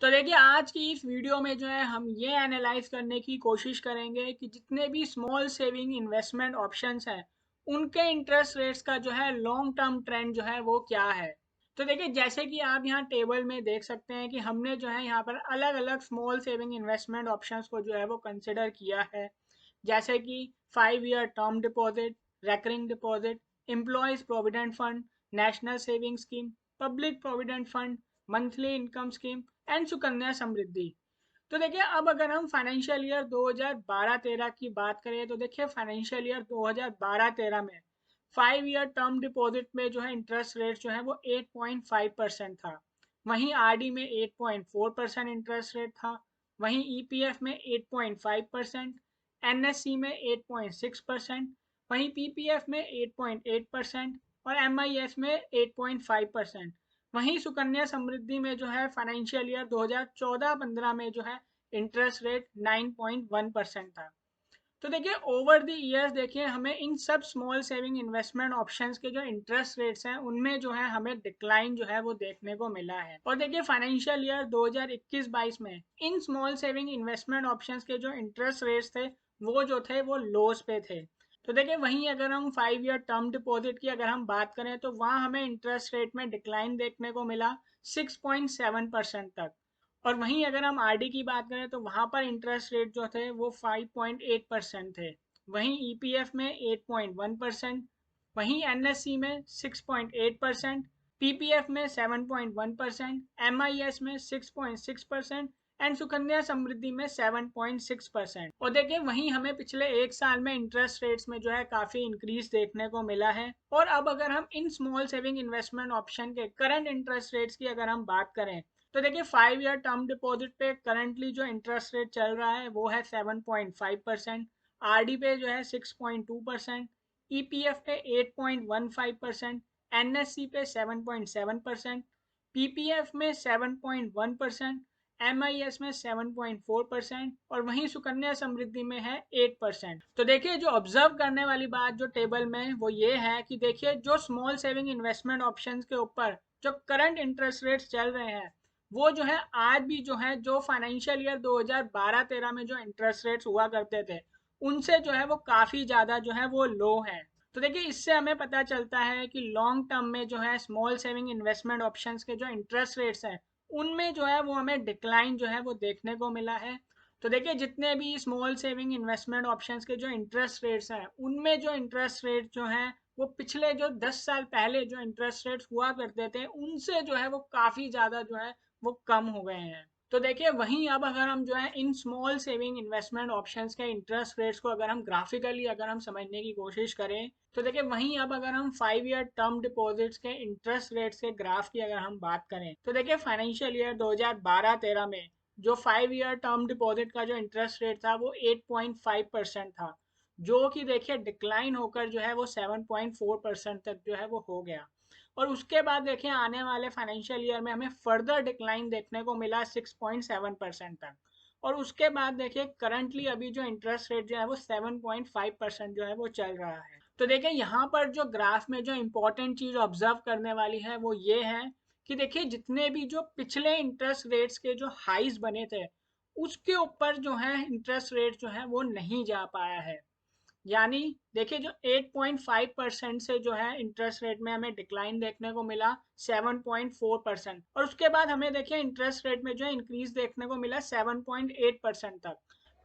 तो देखिए आज की इस वीडियो में जो है हम ये एनालाइज करने की कोशिश करेंगे कि जितने भी स्मॉल सेविंग इन्वेस्टमेंट ऑप्शंस हैं उनके इंटरेस्ट रेट्स का जो है लॉन्ग टर्म ट्रेंड जो है वो क्या है। तो देखिए जैसे कि आप यहाँ टेबल में देख सकते हैं कि हमने जो है यहाँ पर अलग अलग स्मॉल सेविंग इन्वेस्टमेंट ऑप्शंस को जो है वो कंसिडर किया है, जैसे कि 5 year term deposit, recurring deposit, employees provident fund, national saving scheme, public provident fund, monthly income scheme and Sukanya Samriddhi. तो देखिए अब अगर हम फाइनेंशियल ईयर 2012-13 की बात करें तो देखिए फाइनेंशियल ईयर 2012-13 में 5 ईयर टर्म डिपॉजिट में जो है इंटरेस्ट रेट जो है वो 8.5% था। वहीं आरडी में 8.4% इंटरेस्ट रेट था। वहीं ईपीएफ में 8.5%, एनएससी में 8.6%, वहीं पीपीएफ में 8.8% और एमआईएस में 8.5%। वहीं सुकन्या समृद्धि में जो है फाइनेंशियल ईयर 2014-15 में जो है इंटरेस्ट रेट 9.1% था। तो देखिए ओवर द ईयर्स देखिए हमें इन सब स्मॉल सेविंग इन्वेस्टमेंट ऑप्शंस के जो इंटरेस्ट रेट्स हैं उनमें जो है हमें डिक्लाइन जो है वो देखने को मिला है। और देखिए फाइनेंशियल ईयर 2021-22 में in small saving investment options के जो इंटरेस्ट रेट्स थे वो जो थे वो लोस पे थे। तो देखिए वहीं अगर हम 5 ईयर टर्म डिपॉजिट की अगर हम बात करें तो वहाँ हमें इंटरेस्ट रेट में डिक्लाइन देखने को मिला 6.7% तक। और वहीं अगर हम आरडी की बात करें तो वहां पर इंटरेस्ट रेट जो थे वो 5.8% थे। वहीं ईपीएफ में 8.1%, वहीं एनएससी में 6.8%, पीपीएफ में 7.1%, एमआईएस में 6.6% एंड सुकन्या समृद्धि में 7.6%। और देखिए वहीं हमें पिछले एक साल में इंटरेस्ट रेट्स में जो है काफी इंक्रीज देखने को मिला है। और अब अगर हम in small saving investment option के करंट इंटरेस्ट रेट्स की अगर हम बात करें तो देखिए 5 ईयर टर्म डिपॉजिट पे करंटली जो इंटरेस्ट रेट चल रहा है वो है 7.5%, आरडी पे जो है 6.2%, ईपीएफ पे 8.15%, एनएससी पे 7.7%, पीपीएफ में 7.1%, एमआईएस में 7.4% और वहीं सुकन्या समृद्धि में है 8%। तो देखिए जो ऑब्जर्व करने वाली बात जो टेबल में वो ये है कि देखिए जो स्मॉल सेविंग इन्वेस्टमेंट ऑप्शंस के ऊपर जो करंट इंटरेस्ट रेट्स चल रहे हैं वो जो है आज भी जो है जो फाइनेंशियल ईयर 2012-13 में जो इंटरेस्ट रेट्स हुआ करते थे उनसे जो है वो काफ़ी ज़्यादा जो है वो लो है। तो देखिए इससे हमें पता चलता है कि लॉन्ग टर्म में जो है स्मॉल सेविंग इन्वेस्टमेंट ऑप्शंस के जो इंटरेस्ट रेट्स हैं उनमें जो है वो हमें डिक्लाइन जो है वो देखने को मिला है। तो देखिए जितने भी स्मॉल सेविंग इन्वेस्टमेंट ऑप्शंस के जो इंटरेस्ट रेट्स हैं उनमें जो इंटरेस्ट रेट जो है वो पिछले जो 10 साल पहले जो इंटरेस्ट रेट्स हुआ करते थे उनसे जो है वो काफ़ी ज़्यादा जो है वो कम हो गए हैं। तो देखिए वहीं अब अगर हम जो है in small saving investment options के इंटरेस्ट रेट्स को अगर हम ग्राफिकली अगर हम समझने की कोशिश करें तो देखिए वहीं अब अगर हम 5 ईयर टर्म डिपॉजिट्स के इंटरेस्ट रेट्स के ग्राफ की अगर हम बात करें तो देखिए फाइनेंशियल ईयर 2012-13 में जो 5 ईयर टर्म डिपॉजिट का जो इंटरेस्ट रेट था वो 8.5% था, जो कि देखिए डिक्लाइन होकर जो है वो 7.4% तक जो है वो हो गया। और उसके बाद देखिए आने वाले फाइनेंशियल ईयर में हमें फर्दर डिक्लाइन देखने को मिला 6.7% तक। और उसके बाद देखिए करंटली अभी जो इंटरेस्ट रेट जो है वो 7.5% जो है वो चल रहा है। तो देखिए यहाँ पर जो ग्राफ में जो इम्पोर्टेंट चीज़ ऑब्जर्व करने वाली है वो ये है कि देखिए जितने भी जो पिछले इंटरेस्ट रेट्स के जो हाइज बने थे उसके ऊपर जो है इंटरेस्ट रेट जो है वो नहीं जा पाया है। यानी देखिए जो 8.5% से जो है इंटरेस्ट रेट में हमें डिक्लाइन देखने को मिला 7.4%। और उसके बाद हमें देखिए इंटरेस्ट रेट में जो है इंक्रीज देखने को मिला 7.8% तक।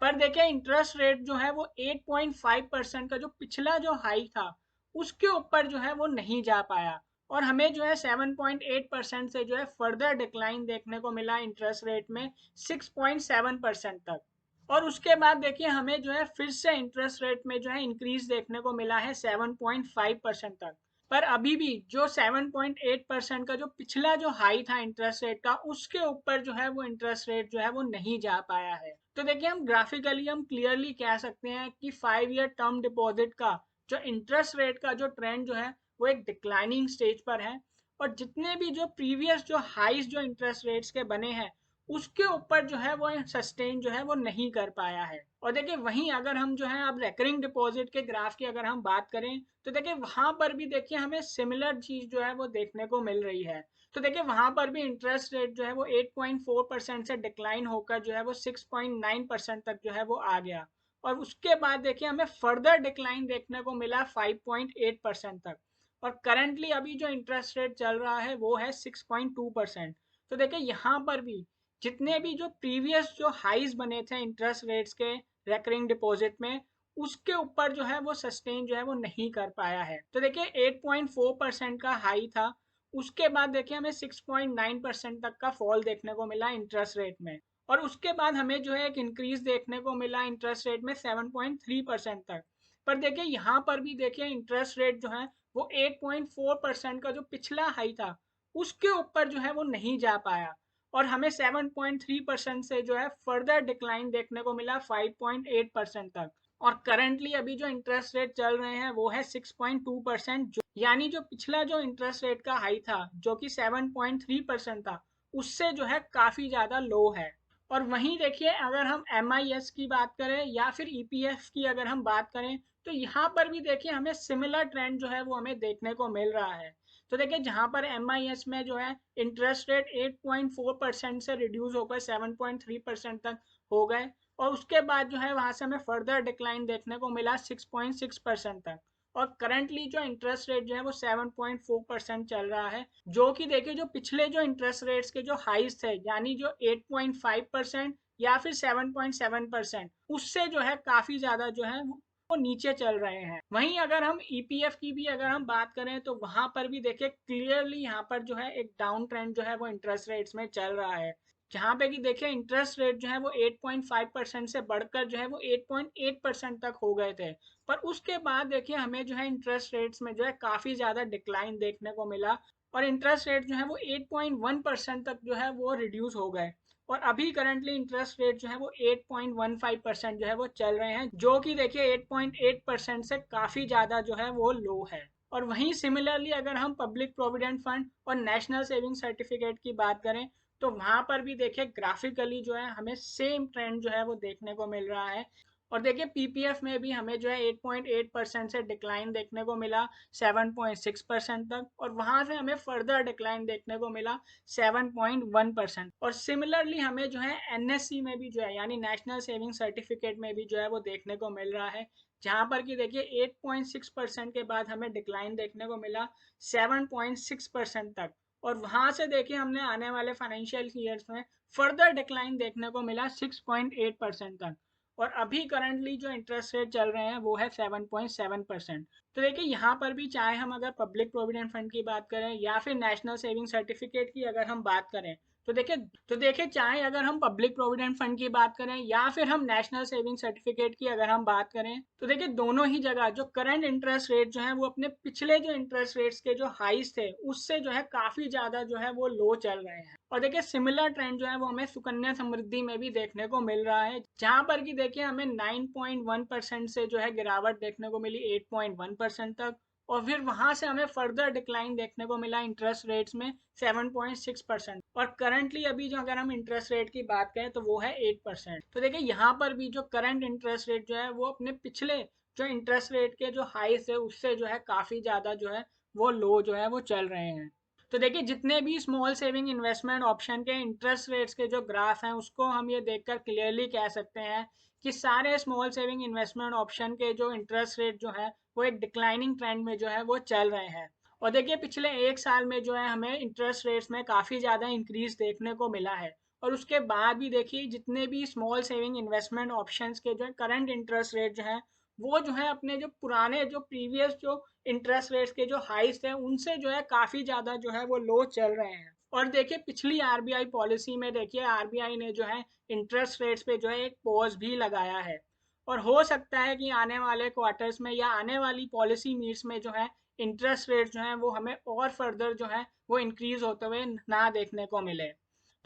पर देखिए इंटरेस्ट रेट जो है वो 8.5% का जो पिछला जो हाई था उसके ऊपर जो है वो नहीं जा पाया। और हमें जो है 7.8% से जो है फर्दर डिक्लाइन देखने को मिला इंटरेस्ट रेट में 6.7% तक। और उसके बाद देखिए हमें जो है फिर से इंटरेस्ट रेट में जो है इंक्रीज देखने को मिला है 7.5% तक। पर अभी भी जो 7.8% का जो पिछला जो हाई था इंटरेस्ट रेट का उसके ऊपर जो है वो इंटरेस्ट रेट जो है वो नहीं जा पाया है। तो देखिए हम ग्राफिकली हम क्लियरली कह सकते हैं कि 5 ईयर टर्म डिपॉजिट का जो इंटरेस्ट रेट का जो ट्रेंड जो है वो एक डिक्लाइनिंग स्टेज पर है। और जितने भी जो प्रीवियस जो हाइज जो इंटरेस्ट रेट्स के बने हैं उसके ऊपर जो है वो सस्टेन जो है वो नहीं कर पाया है। और देखिए वहीं अगर हम जो है अब रेकरिंग डिपॉजिट के ग्राफ की अगर हम बात करें तो देखिए वहां पर भी देखिए हमें सिमिलर चीज जो है वो देखने को मिल रही है। तो देखिए वहां पर भी इंटरेस्ट रेट जो है वो 8.4% से डिक्लाइन होकर जो है वो 6.9% तक जो है वो आ गया। और उसके बाद देखिए हमें फर्दर डिक्लाइन देखने को मिला 5.8% तक। और करंटली अभी जो इंटरेस्ट रेट चल रहा है वो है 6.2%। तो देखिए यहाँ पर भी जितने भी जो प्रीवियस जो हाइज बने थे इंटरेस्ट रेट्स के रेकरिंग डिपॉजिट में, उसके ऊपर जो है वो सस्टेन जो है वो नहीं कर पाया है। तो देखिए 8.4% का हाई था, उसके बाद देखिए हमें 6.9% तक का फॉल देखने को मिला इंटरेस्ट रेट में। और उसके बाद हमें जो है एक इंक्रीज देखने को मिला इंटरेस्ट रेट में 7.3% तक। पर देखिए यहाँ पर भी देखिए इंटरेस्ट रेट जो है वो 8.4% का जो पिछला हाई था उसके ऊपर जो है वो नहीं जा पाया। और हमें 7.3% से जो है फर्दर डिक्लाइन देखने को मिला 5.8% तक। और करंटली अभी जो इंटरेस्ट रेट चल रहे हैं वो है 6.2%, यानी जो पिछला जो इंटरेस्ट रेट का हाई था जो कि 7.3% था, उससे जो है काफी ज्यादा लो है। और वहीं देखिए अगर हम MIS की बात करें या फिर EPF की अगर हम बात करें तो यहाँ पर भी देखिए हमें सिमिलर ट्रेंड जो है वो हमें देखने को मिल रहा है। तो देखिए जहाँ पर MIS में जो है इंटरेस्ट रेट 8.4% से रिड्यूस होकर 7.3% तक हो गए। और उसके बाद जो है वहां से हमें फर्दर डिक्लाइन देखने को मिला 6.6% तक। और करंटली जो इंटरेस्ट रेट जो है वो 7.4% चल रहा है, जो कि देखिए जो पिछले जो इंटरेस्ट रेट्स के जो हाइस थे यानी जो 8.5% या फिर 7.7%, उससे जो है काफी ज्यादा जो है वो नीचे चल रहे हैं। वहीं अगर हम EPF की भी अगर हम बात करें तो वहां पर भी देखिए क्लियरली यहाँ पर जो है एक डाउन ट्रेंड जो है वो इंटरेस्ट रेट्स में चल रहा है, जहाँ पे कि देखिए इंटरेस्ट रेट जो है वो 8.5% से बढ़कर जो है वो 8.8% तक हो गए थे। पर उसके बाद देखिए हमें जो है इंटरेस्ट रेट्स में जो है काफी ज्यादा डिक्लाइन देखने को मिला। और इंटरेस्ट रेट जो है वो 8.1% तक जो है वो रिड्यूस हो गए। और अभी करंटली इंटरेस्ट रेट जो है वो 8.15% जो है वो चल रहे हैं, जो कि देखिए 8.8% से काफी ज्यादा जो है वो लो है। और वहीं सिमिलरली अगर हम पब्लिक प्रोविडेंट फंड और नेशनल सेविंग सर्टिफिकेट की बात करें तो वहां पर भी देखिए ग्राफिकली जो है हमें सेम ट्रेंड जो है वो देखने को मिल रहा है। और देखिए PPF में भी हमें जो है 8.8% से डिक्लाइन देखने को मिला 7.6% तक। और वहां से हमें फर्दर डिक्लाइन देखने को मिला 7.1%। और सिमिलरली हमें जो है NSC में भी जो है यानी नेशनल सेविंग सर्टिफिकेट में भी जो है वो देखने को मिल रहा है, जहां पर कि देखिए 8.6% के बाद हमें डिक्लाइन देखने को मिला 7.6% तक। और वहां से देखिए हमने आने वाले फाइनेंशियल ईयर्स में फर्दर डिक्लाइन देखने को मिला 6.8% तक। और अभी करंटली जो इंटरेस्ट रेट चल रहे हैं वो है 7.7%। तो देखिए यहाँ पर भी चाहे हम अगर पब्लिक प्रोविडेंट फंड की बात करें या फिर नेशनल सेविंग सर्टिफिकेट की अगर हम बात करें तो देखिए चाहे अगर हम पब्लिक प्रोविडेंट फंड की बात करें या फिर हम नेशनल सेविंग सर्टिफिकेट की अगर हम बात करें तो देखिए दोनों ही जगह जो करंट इंटरेस्ट रेट जो है वो अपने पिछले जो इंटरेस्ट रेट्स के जो हाइस थे उससे जो है काफी ज्यादा जो है वो लो चल रहे हैं। और देखिए सिमिलर ट्रेंड जो है वो हमें सुकन्या समृद्धि में भी देखने को मिल रहा है, जहां पर कि देखिए हमें 9.1% से जो है गिरावट देखने को मिली 8.1% तक। और फिर वहां से हमें फर्दर डिक्लाइन देखने को मिला इंटरेस्ट रेट्स में 7.6%। और करंटली अभी जो अगर हम इंटरेस्ट रेट की बात करें तो वो है 8%। तो देखिए यहाँ पर भी जो करंट इंटरेस्ट रेट जो है वो अपने पिछले जो इंटरेस्ट रेट के जो हाई है उससे जो है काफी ज्यादा जो है वो लो जो है वो चल रहे हैं। तो देखिए जितने भी स्मॉल सेविंग इन्वेस्टमेंट ऑप्शन के इंटरेस्ट रेट्स के जो ग्राफ हैं उसको हम ये देखकर क्लियरली कह सकते हैं कि सारे स्मॉल सेविंग इन्वेस्टमेंट ऑप्शन के जो इंटरेस्ट रेट जो है वो एक डिक्लाइनिंग ट्रेंड में जो है वो चल रहे हैं। और देखिए पिछले एक साल में जो है हमें इंटरेस्ट रेट्स में काफ़ी ज़्यादा इंक्रीज देखने को मिला है। और उसके बाद भी देखिए जितने भी स्मॉल सेविंग इन्वेस्टमेंट ऑप्शंस के जो करंट इंटरेस्ट रेट जो है वो जो है अपने जो पुराने जो प्रीवियस जो इंटरेस्ट रेट्स के जो हाइस थे उनसे जो है काफ़ी ज़्यादा जो है वो लो चल रहे हैं। और देखिए पिछली RBI पॉलिसी में देखिए RBI ने जो है इंटरेस्ट रेट्स पे जो है एक पॉज भी लगाया है। और हो सकता है कि आने वाले क्वार्टर्स में या आने वाली पॉलिसी मीट्स में जो है इंटरेस्ट रेट जो है वो हमें और फर्दर जो है वो इंक्रीज होते हुए ना देखने को मिले।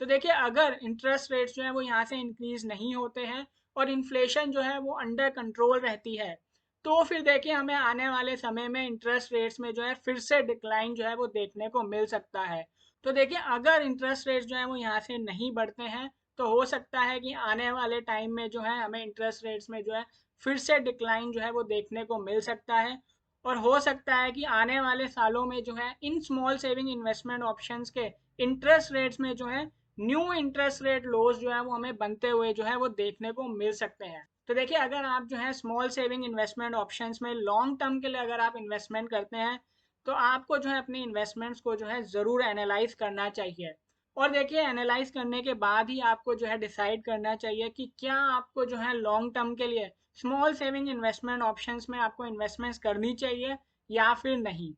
तो देखिए अगर इंटरेस्ट रेट्स जो है वो यहाँ से इंक्रीज नहीं होते हैं और इन्फ्लेशन जो है वो अंडर कंट्रोल रहती है, तो फिर देखिए हमें आने वाले समय में इंटरेस्ट रेट्स में जो है फिर से डिक्लाइन जो है वो देखने को मिल सकता है। तो देखिए अगर इंटरेस्ट रेट जो है वो यहाँ से नहीं बढ़ते हैं तो हो सकता है कि आने वाले टाइम में जो है हमें इंटरेस्ट रेट्स में जो है फिर से डिक्लाइन जो है वो देखने को मिल सकता है। और हो सकता है कि आने वाले सालों में जो है in small saving investment options के इंटरेस्ट रेट्स में जो है न्यू इंटरेस्ट रेट लोज जो है वो हमें बनते हुए जो है वो देखने को मिल सकते हैं। तो देखिए अगर आप जो है स्मॉल सेविंग इन्वेस्टमेंट ऑप्शंस में लॉन्ग टर्म के लिए अगर आप इन्वेस्टमेंट करते हैं तो आपको जो है अपनी इन्वेस्टमेंट्स को जो है ज़रूर एनालाइज करना चाहिए। और देखिए एनालाइज करने के बाद ही आपको जो है डिसाइड करना चाहिए कि क्या आपको जो है लॉन्ग टर्म के लिए स्मॉल सेविंग इन्वेस्टमेंट ऑप्शंस में आपको इन्वेस्टमेंट्स करनी चाहिए या फिर नहीं।